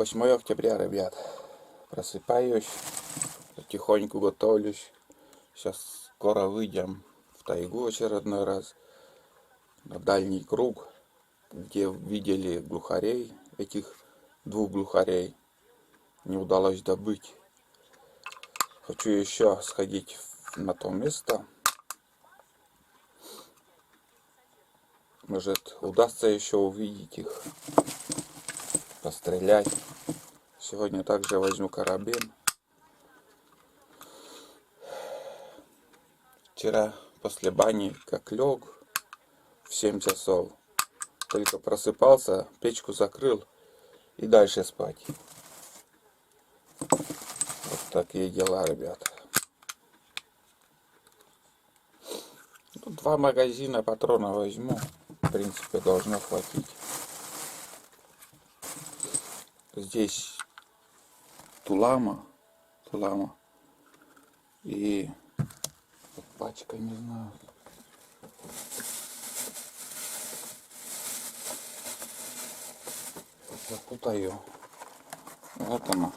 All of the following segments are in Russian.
8 октября, ребят. Просыпаюсь, потихоньку готовлюсь. Сейчас скоро выйдем в тайгу очередной раз. На дальний круг, где видели глухарей. Этих 2 глухарей не удалось добыть. Хочу еще сходить на то место. Может, удастся еще увидеть их, пострелять. Сегодня также возьму карабин. Вчера после бани как лег в 7 часов, только просыпался, печку закрыл и дальше спать. Вот такие дела, ребята. Ну, 2 магазина патронов возьму, в принципе, должно хватить. Здесь тулама и вот пачка, не знаю. Запутаю. Вот она.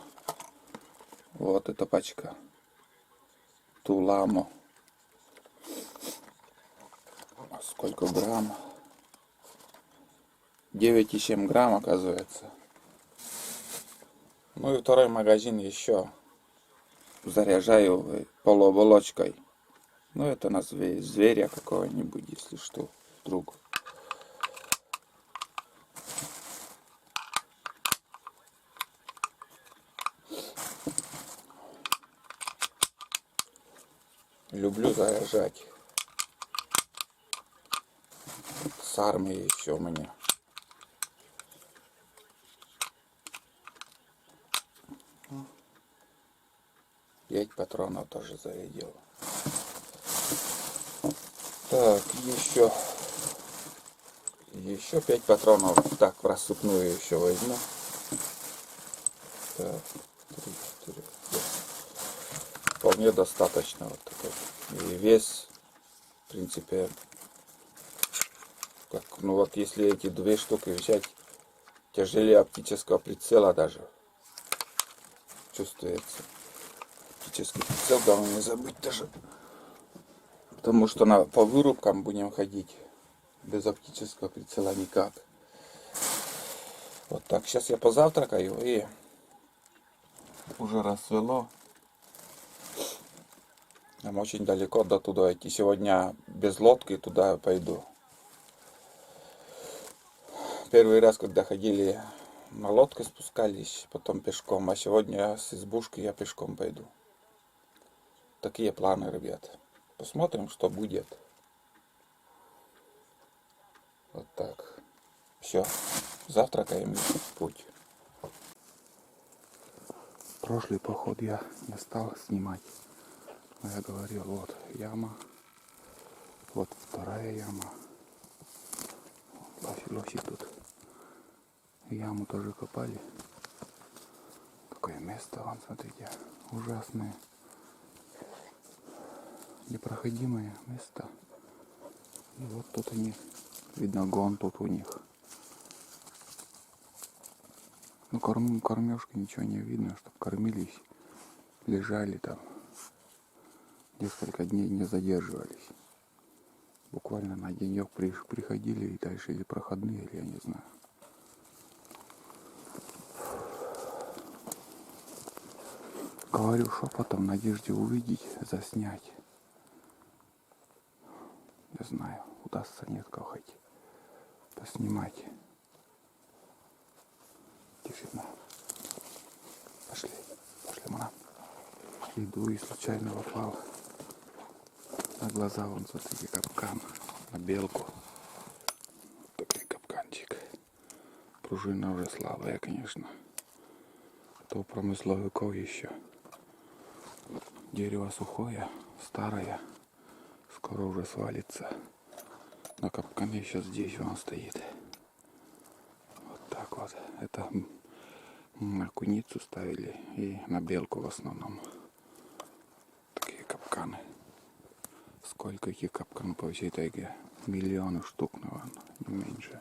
Вот эта пачка. Туламо. Сколько грамм? 9,7 грамм, оказывается. Ну и второй магазин еще заряжаю полуоболочкой. Ну это на зверя какого-нибудь, если что, вдруг. Люблю заряжать. С армией еще у меня. Пять патронов тоже зарядил. Так, еще 5 патронов. Так, в рассыпную еще возьму. Так, 3, 4, 5. Вполне достаточно вот такой. И вес, в принципе, как, ну вот если эти 2 штуки взять, тяжелее оптического прицела даже. Чувствуется. Оптический прицел главное не забыть даже. Потому что по вырубкам будем ходить. Без оптического прицела никак. Вот так. Сейчас я позавтракаю и уже рассвело. Нам очень далеко до туда идти. Сегодня без лодки туда пойду. Первый раз, когда ходили, на лодке спускались, потом пешком. А сегодня с избушки я пешком пойду. Такие планы, ребят. Посмотрим, что будет. Вот так. Все. Завтракаем и в путь. Прошлый поход я не стал снимать. Но я говорил, вот яма. Вот вторая яма. Лоси тут яму тоже копали. Такое место, вон, смотрите, ужасное. Непроходимое место. И вот тут они, видно, гон тут у них. Ну, кормежки ничего не видно, чтобы кормились, лежали там. Несколько дней не задерживались. Буквально на денек приходили и дальше или проходные, или я не знаю. Говорю шепотом в надежде увидеть, заснять. Не знаю, удастся, нет, как хоть поснимать. Тишина. Пошли, мана. Иду и случайно попал на глаза, вон, смотрите, капкан на белку. Такой капканчик. Пружина уже слабая, конечно. То промысловиков еще. Дерево сухое, старое. Скоро уже свалится. На капкане сейчас здесь он стоит. Вот так вот. Это на куницу ставили и на белку в основном. Такие капканы. Сколько этих капканов по всей тайге? Миллионы штук, наверное, не меньше.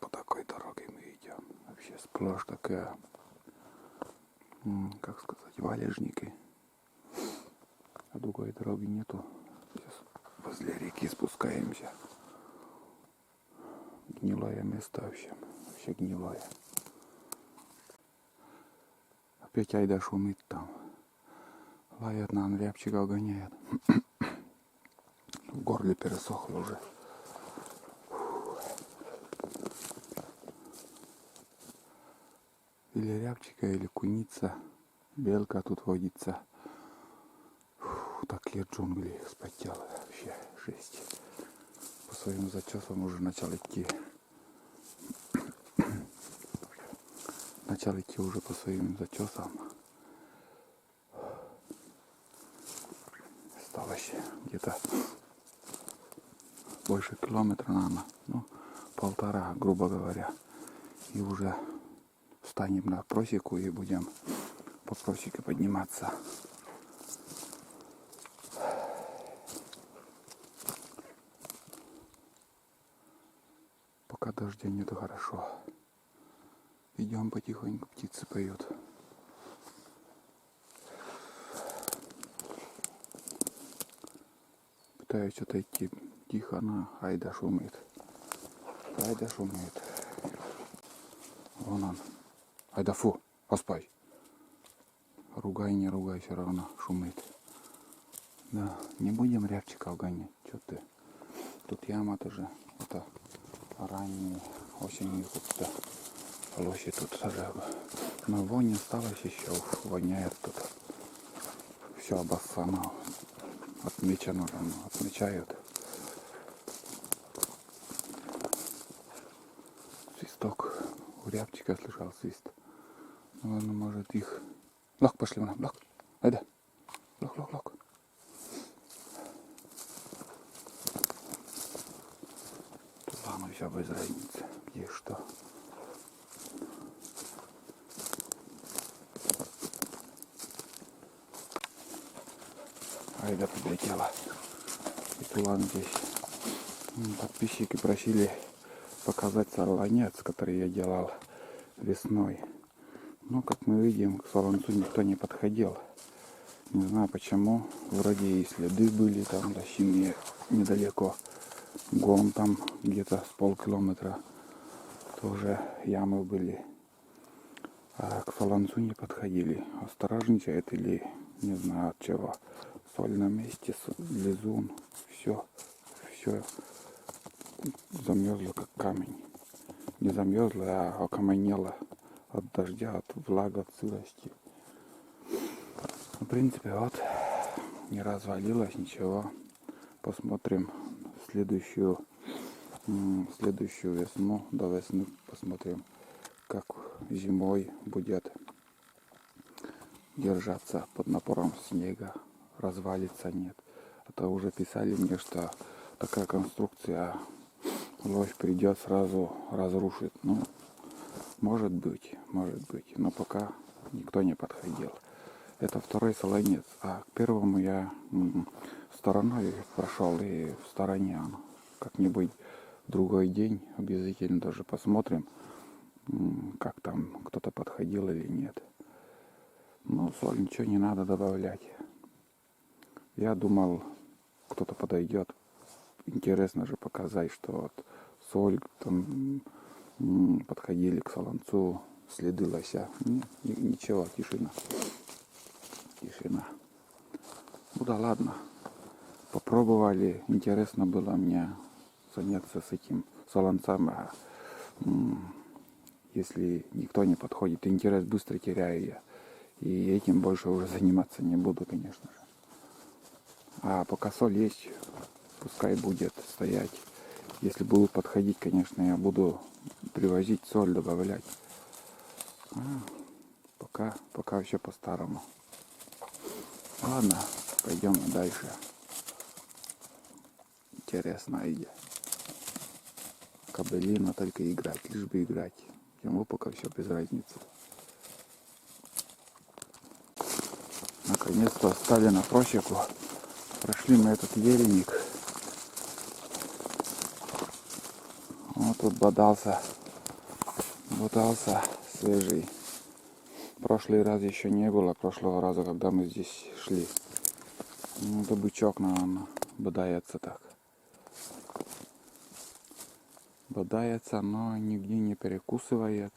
Вот аж такая, как сказать, валежники. А другой дороги нету. Сейчас возле реки спускаемся. Гнилое место вообще. Вообще гнилое. Опять айда шумит там. Лает нам, рябчика гоняет. В горле пересохло уже. Или рябчика, или куница. Белка тут водится. Такие джунгли спотелы. Вообще жесть. По своим зачесам уже начал идти. Начал идти уже по своим зачесам. Осталось где-то больше километра, наверное. Ну, 1,5, грубо говоря. И уже встанем на просеку и будем по просеке подниматься. Пока дождя нету, хорошо. Идем потихоньку, птицы поют. Пытаюсь что-то идти тихо, но айда шумит. Айда шумит. Вон он. Айда фу, оспай. Ругай, не ругай, все равно шумит. Да, не будем рябчиков гонять. Что ты? Тут яма тоже. Это ранней осенью тут лоси тут тоже. Но вонь осталась еще. Воняет тут. Все обоссано. Отмечено там. Отмечают. Свисток. У рябчика слышал свист. Ну, он может их... Лок, пошли вон. Лок. Айда. Лок, лок, лок. Ладно, все без разницы. Где что. Айда подлетела. И тулан здесь. Подписчики просили показать сорванец, который я делал весной. Но, как мы видим, к сорванцу никто не подходил. Не знаю почему. Вроде и следы были там дощиные недалеко. Гон там где-то с полкилометра. Тоже ямы были. А к солонцу не подходили. Осторожничает или не знаю от чего. Соль на месте, лизун. Все замерзло как камень. Не замерзло, а окаменело от дождя, от влага, от сырости. В принципе, вот, не развалилось ничего. Посмотрим следующую весну, до весны посмотрим, как зимой будет держаться под напором снега, развалится, нет. А то уже писали мне, что такая конструкция лось придет сразу разрушит. Ну, может быть, но пока никто не подходил. Это второй солонец, а к первому я стороной прошел и в стороне. Как-нибудь другой день обязательно даже посмотрим, как там кто-то подходил или нет. Ну, соль ничего не надо добавлять. Я думал, кто-то подойдет. Интересно же показать, что вот соль там подходили к солонцу, следы лося. Ничего, тишина. Ну да ладно. Попробовали. Интересно было мне заняться с этим солонцем. А если никто не подходит, интерес быстро теряю я. И этим больше уже заниматься не буду, конечно же. А пока соль есть, пускай будет стоять. Если будут подходить, конечно, я буду привозить соль, добавлять. Пока все по-старому. Ладно, пойдем дальше. Интересно идея. Кобылина только играть, лишь бы играть. Ему пока все без разницы. Наконец-то встали на просеку. Прошли мы этот ельник. Вот тут бодался свежий. Прошлый раз еще не было, прошлого раза, когда мы здесь шли. Ну, это бычок, наверное, бодается так. Бодается, но нигде не перекусывает.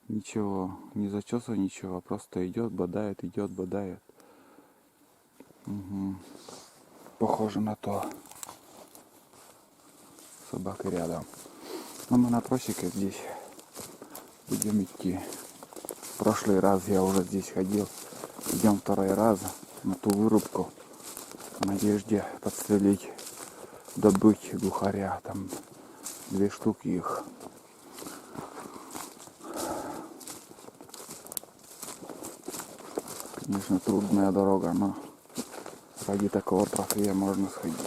Ничего, не зачесывает ничего, просто идет, бодает, идет, бодает. Угу. Похоже на то. Собака рядом. Но мы на просеке здесь будем идти. В прошлый раз я уже здесь ходил. Идем второй раз на ту вырубку. В надежде подстрелить, добыть глухаря. Там 2 штуки их. Конечно, трудная дорога, но ради такого трофея можно сходить.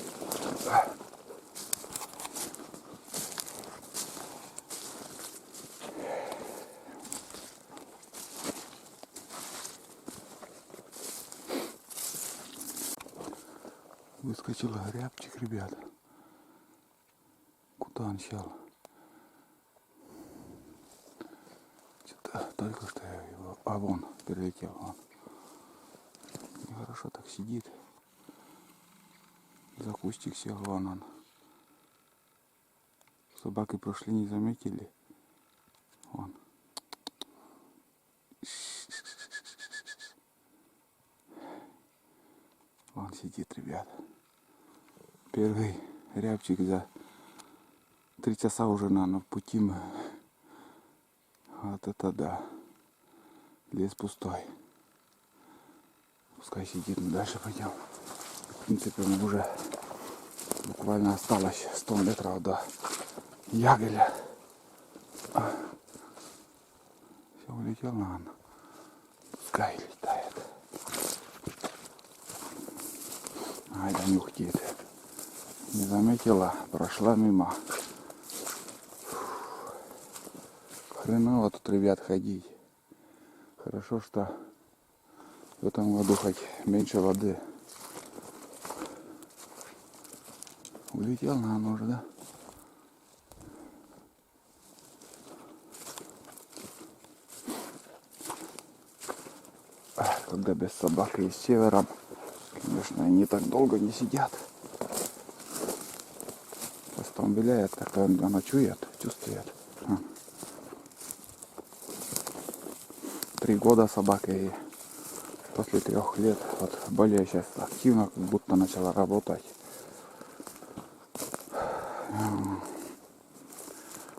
Выскочил рябчик, ребят. Куда он сел? Что-то только что я его... А, вон, перелетел. Вон. Нехорошо так сидит. За кустик сел, вон он. Собаки прошли, не заметили. Вон. Вон сидит, ребят. Первый рябчик за 3 часа уже, наверное, в пути мы. Вот это да. Лес пустой. Пускай сидит, мы дальше пойдем. В принципе, мы уже буквально осталось 100 метров до Ягеля. Все, улетел, наверное. Пускай летает. Ай, да нюхтит. Не заметила, прошла мимо. Хреново тут, ребят, ходить. Хорошо, что в этом году хоть меньше воды. Улетел, наверное, уже, да? Когда без собак и с севером, конечно, они так долго не сидят. Просто он виляет, так она чувствует. 3 года собака, и после 3 лет вот более сейчас активно, как будто начала работать.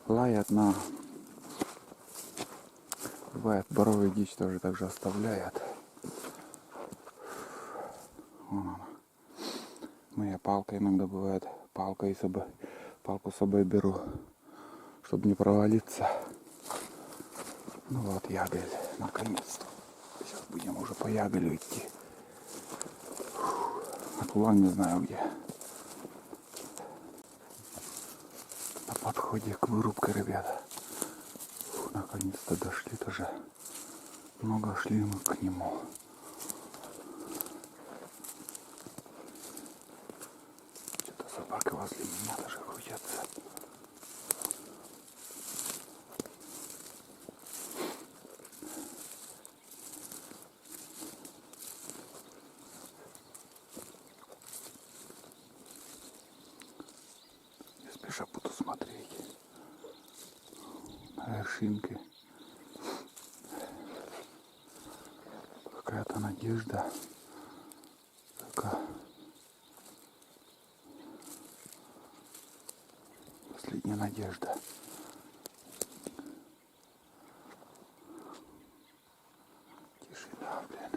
Лает на... Бывает, боровую дичь тоже так же оставляет. Вон она. Моя палка иногда бывает. Палку с собой беру, чтобы не провалиться. Ну вот, Ягель, наконец-то. Сейчас будем уже по Ягелю идти. А кулак не знаю где. На подходе к вырубке, ребята. Наконец-то дошли тоже. Много шли мы к нему. Что-то собака возле меня даже крутятся. Не спеша буду смотреть на вершинки. Какая-то надежда. Только последняя надежда. Тишина, блин.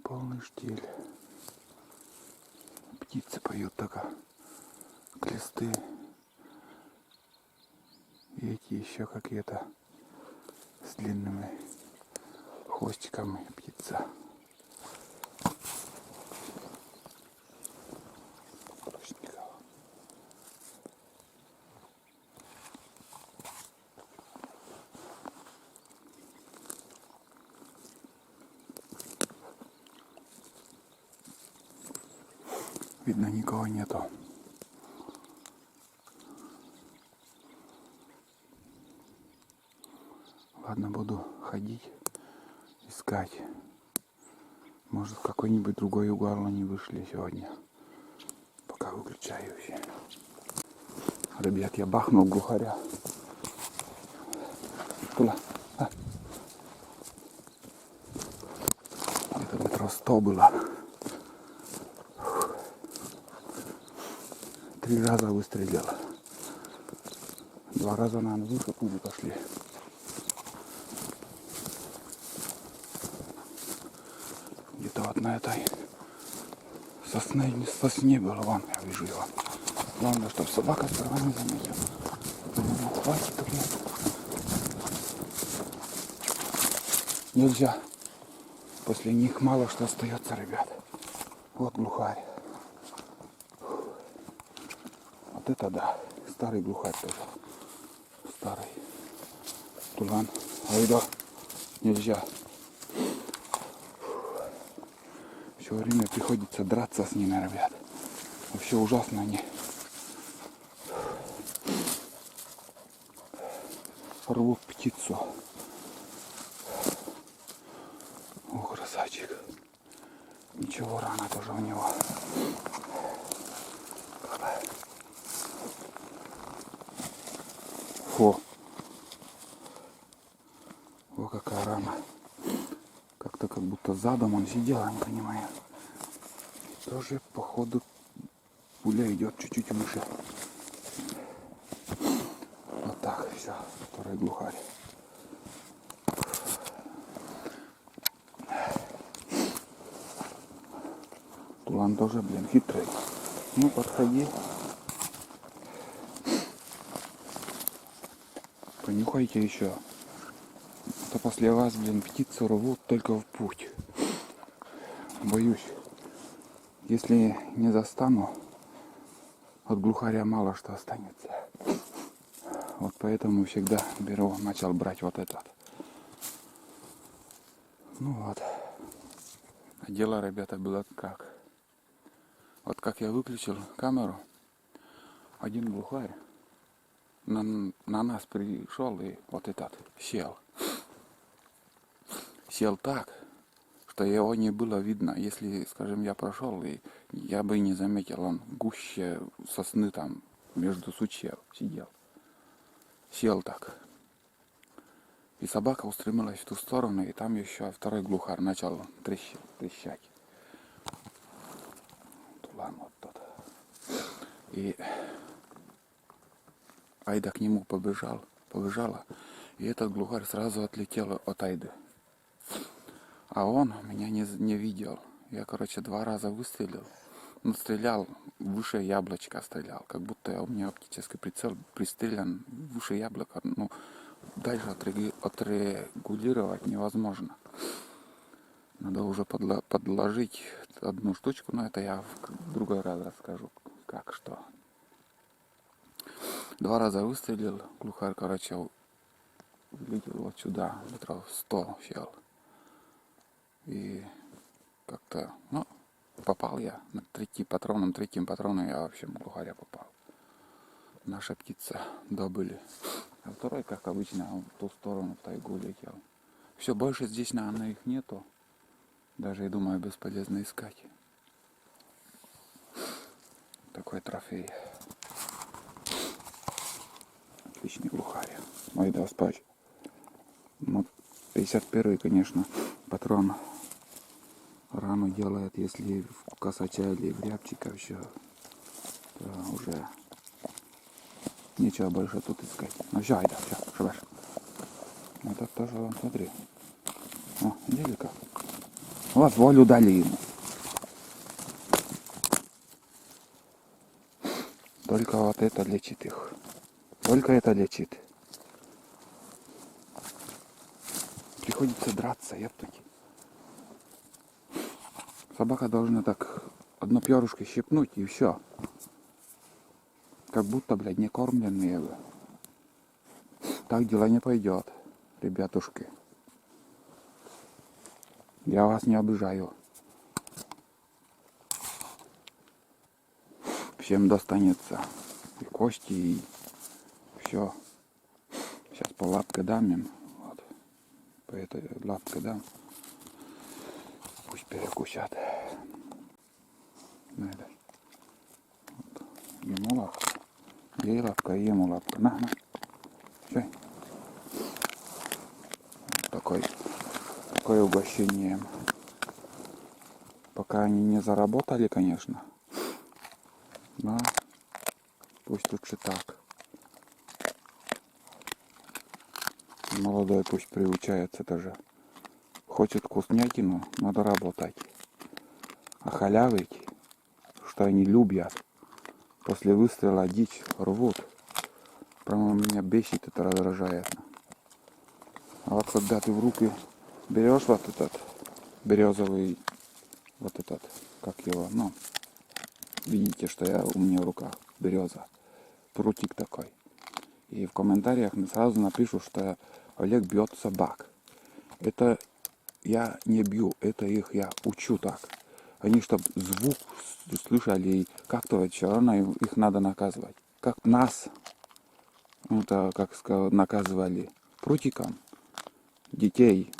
Полный штиль. Птицы поют только. Клесты. И эти еще какие-то с длинными хвостиками птица. Видно, никого нету. Ладно, буду ходить, искать. Может, в какой-нибудь другой угол они вышли сегодня. Пока выключаю все. Ребят, я бахнул глухаря. Туда. Это метро 100 было. 3 раза выстрелил. 2 раза, наверное, выше пули пошли. Где-то вот на этой сосне было. Вон, я вижу его. Главное, чтобы собака сперва не заметила. Ну, хватит, блин. Нельзя. После них мало что остается, ребят. Вот глухарь. Вот это да. Старый глухарь тоже. Старый. Тулан. Айда. Нельзя. Все время приходится драться с ними, ребят. Вообще ужасно они. Рвут птицу. О, красавчик. Ничего, рана тоже у него. Фу. О, какая рана. Как-то как будто задом он сидел, я не понимаю. И тоже, походу, пуля идет чуть-чуть выше. Вот так, все. Второй глухарь. Тулан тоже, блин, хитрый. Ну, подходи. Понюхайте еще. То после вас, блин, птицу рвут только в путь. Боюсь, если не застану, от глухаря мало что останется. Вот поэтому всегда беру, начал брать вот этот. Ну вот. А дело, ребята, было как. Вот как я выключил камеру, один глухарь на нас пришел и вот этот сел. Сел так, что его не было видно. Если, скажем, я прошел, и я бы не заметил, он гуще сосны там между сучьев сидел. Сел так. И собака устремилась в ту сторону, и там еще второй глухарь начал трещать. Тулан вот тот. И Айда к нему побежала, и этот глухарь сразу отлетел от Айды. А он меня не видел. Я, короче, 2 раза выстрелил. Но стрелял, выше яблочка стрелял. Как будто у меня оптический прицел пристрелян выше яблока. Ну, дальше отрегулировать невозможно. Надо уже подложить одну штучку, но это я в другой раз расскажу, как что. 2 раза выстрелил, глухарь, короче, вылетел вот сюда, метров 100 сел. И как-то, ну, попал я на третьим патроном я, в общем, глухаря попал. Наша птица добыли. А второй, как обычно, он в ту сторону, в тайгу летел. Все, больше здесь, наверное, их нету. Даже, я думаю, бесполезно искать. Такой трофей. Отличный глухарь. Ой, да, спать. Ну, 51-й, конечно, патрон рану делает, если в косача или в рябчика все, то уже нечего больше тут искать. Ну все, айда, все, шабаш. Это тоже, вон, смотри. О, видели как? Вот волю дали ему. Только вот это лечит их. Только это лечит. Приходится драться, ептуки. Собака должна так одно перышко щипнуть и все. Как будто, блядь, не кормленные вы. Так дела не пойдет, ребятушки. Я вас не обижаю. Всем достанется и кости, и все. Сейчас по лапке дам им. Вот. По этой лапке дам. Пусть перекусят. Вот. Ему лапка. Ей лапка, и ему лапка. На. Все. Такое угощение. Пока они не заработали, конечно. Но пусть лучше так. Молодой пусть приучается тоже. Хочет вкуснятину, надо работать. А халявить, что они любят, после выстрела дичь рвут. Прямо меня бесит, это раздражает. А вот когда ты в руки берешь вот этот березовый, вот этот, как его, ну, видите, что у меня в руках береза, прутик такой. И в комментариях сразу напишу, что Олег бьет собак. Это я не бью, это их я учу так. Они, чтобы звук слышали, и как-то все равно их надо наказывать. Как нас, это, как сказал, наказывали прутиком детей.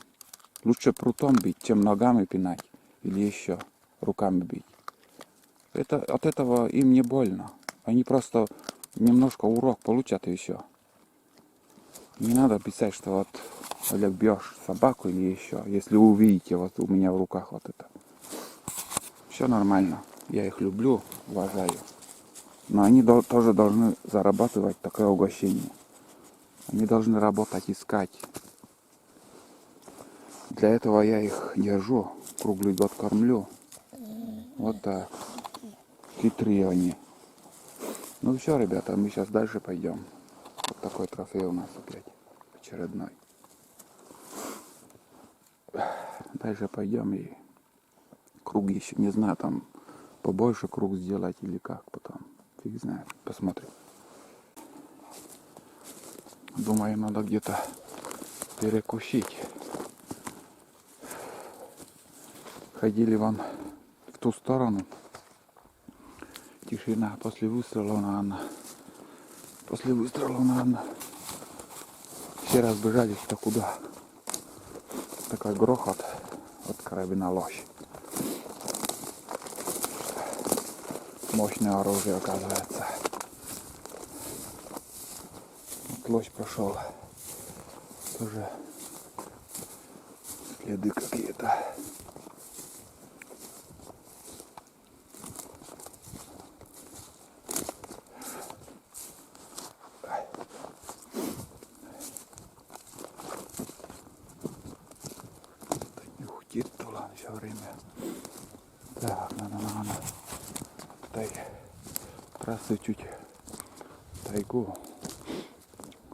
Лучше прутом бить, чем ногами пинать. Или еще руками бить. Это, от этого им не больно. Они просто немножко урок получат и все. Не надо писать, что вот Олег бьешь собаку или еще. Если вы увидите вот у меня в руках вот это. Все нормально. Я их люблю, уважаю. Но они тоже должны зарабатывать такое угощение. Они должны работать, искать. Для этого я их держу. Круглый год кормлю. Вот так. Хитрые они. Ну все, ребята, мы сейчас дальше пойдем. Вот такой трофей у нас опять очередной. Дальше пойдем и круг еще, не знаю, там побольше круг сделать или как потом. Фиг знает, посмотрим. Думаю, надо где-то перекусить. Ходили вон в ту сторону. Тишина после выстрела, наверное. После выстрела, наверное. Все разбежались-то куда. Такой грохот от карабина ложь. Мощное оружие, оказывается. Вот лось прошел. Тоже следы какие-то. Ухтит тулан все время. Так, надо. Трассы чуть тайгу.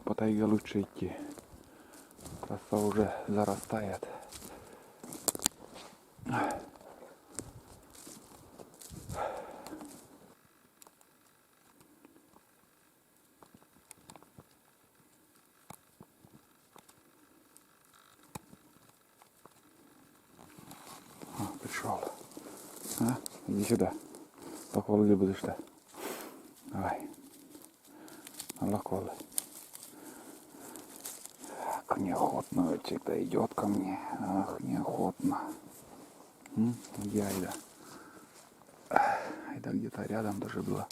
По тайге лучше идти. Трасса уже зарастает. Пришел. Иди сюда. Лохвалы будешь-то. Давай. Лохвалы. Ах, неохотно всегда идет ко мне. Ах, неохотно. Айда. Айда где-то рядом даже было.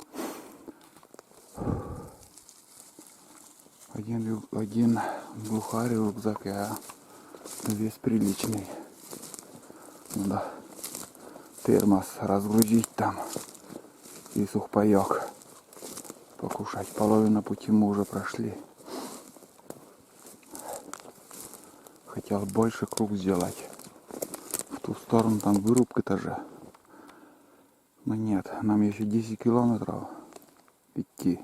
Один глухарь в рюкзаке, а вес приличный. Надо термос разгрузить там и сухпайок покушать. Половину пути мы уже прошли. Хотел больше круг сделать. В ту сторону там вырубка-то же. Но нет, нам еще 10 километров идти.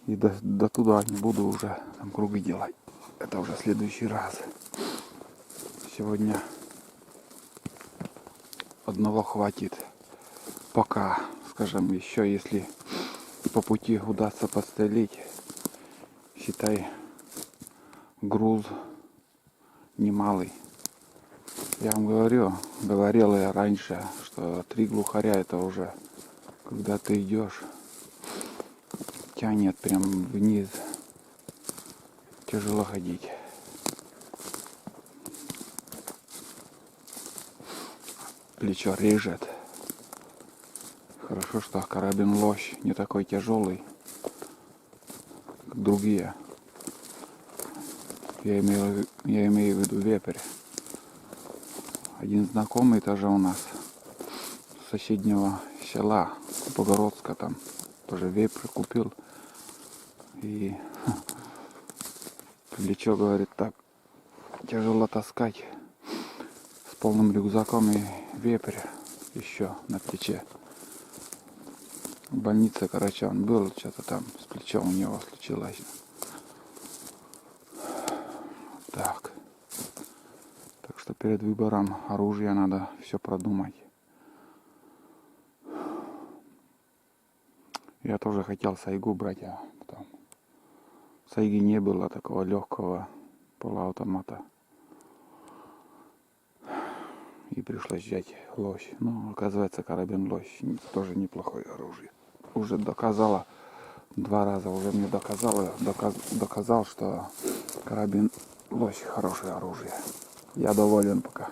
И до туда не буду уже там круги делать. Это уже в следующий раз. Сегодня одного хватит. Пока, скажем, еще если по пути удастся подстрелить, считай, груз немалый. Я вам говорил я раньше, что 3 глухаря это уже когда ты идешь, тянет прям вниз. Тяжело ходить. Плечо режет. Хорошо, что карабин лось не такой тяжелый, как другие. Я имею в виду вепрь. Один знакомый тоже у нас с соседнего села Богородска там тоже вепрь купил. И плечо, говорит, так тяжело таскать с полным рюкзаком и вепрь еще на плече. В больнице, короче, он был, что-то там с плечом у него случилось. Так что перед выбором оружия надо все продумать. Я тоже хотел сайгу брать, а потом сайги не было такого легкого полуавтомата. И пришлось взять лось. Ну, оказывается, карабин лось тоже неплохое оружие. Уже доказала, 2 раза уже мне доказал, что карабин лось хорошее оружие. Я доволен пока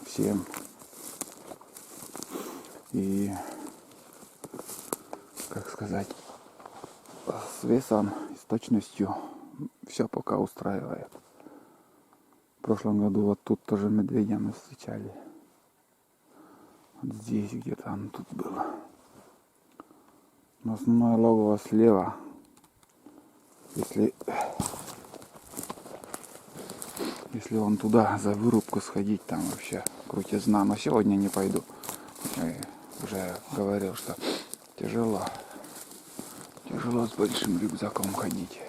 всем. И, как сказать, с весом и с точностью все пока устраивает. В прошлом году вот тут тоже медведя мы встречали. Вот здесь где-то он тут был. Но основное логово слева. Если вон туда за вырубку сходить, там вообще крутизна. Но сегодня не пойду. Я уже говорил, что тяжело с большим рюкзаком ходить.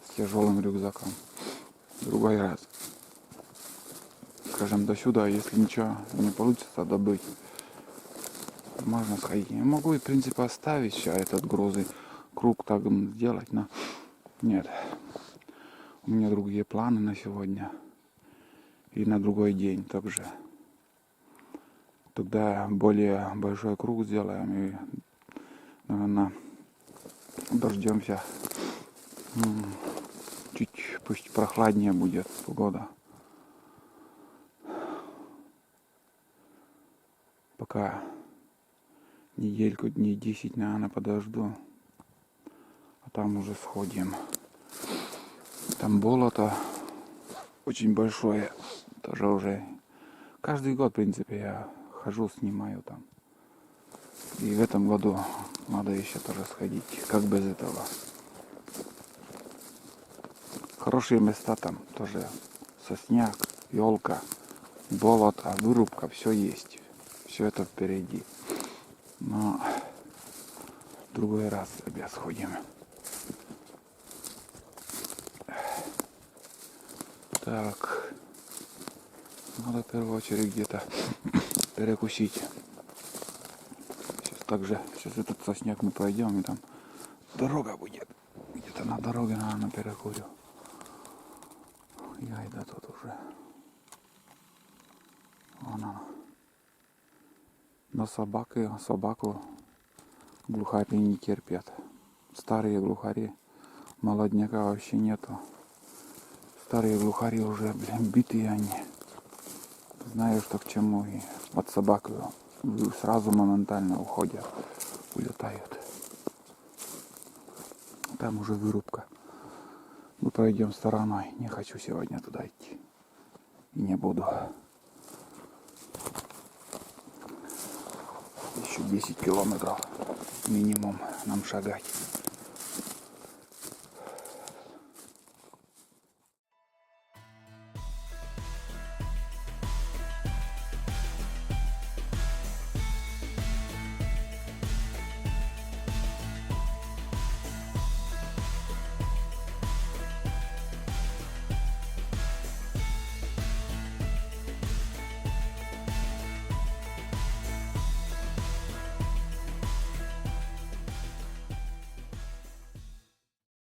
С тяжелым рюкзаком. Другой раз. Скажем, до сюда, если ничего не получится добыть, можно сходить. Я могу, в принципе, оставить все этот грузы, круг так сделать, но нет. У меня другие планы на сегодня и на другой день также. Тогда более большой круг сделаем и, наверное, дождемся. Чуть пусть прохладнее будет погода. Пока недельку, дней 10, наверное, подожду. А там уже сходим. Там болото очень большое. Тоже уже каждый год, в принципе, я хожу, снимаю там. И в этом году надо еще тоже сходить. Как без этого. Хорошие места там тоже. Сосняк, елка, болото, вырубка, все есть. Все это впереди. Но в другой раз опять сходим. Так. Надо в первую очередь где-то перекусить. Сейчас этот сосняк мы пройдем, и там дорога будет. Где-то на дороге, наверное, перекурю. Яйда тут уже. Вон она. Но собаку глухари не терпят. Старые глухари, молодняка вообще нету. Старые глухари уже, битые они. Знаю, что к чему, и под собаку сразу моментально уходят, улетают. Там уже вырубка. Мы пройдем стороной. Не хочу сегодня туда идти. И не буду. Еще 10 километров минимум нам шагать.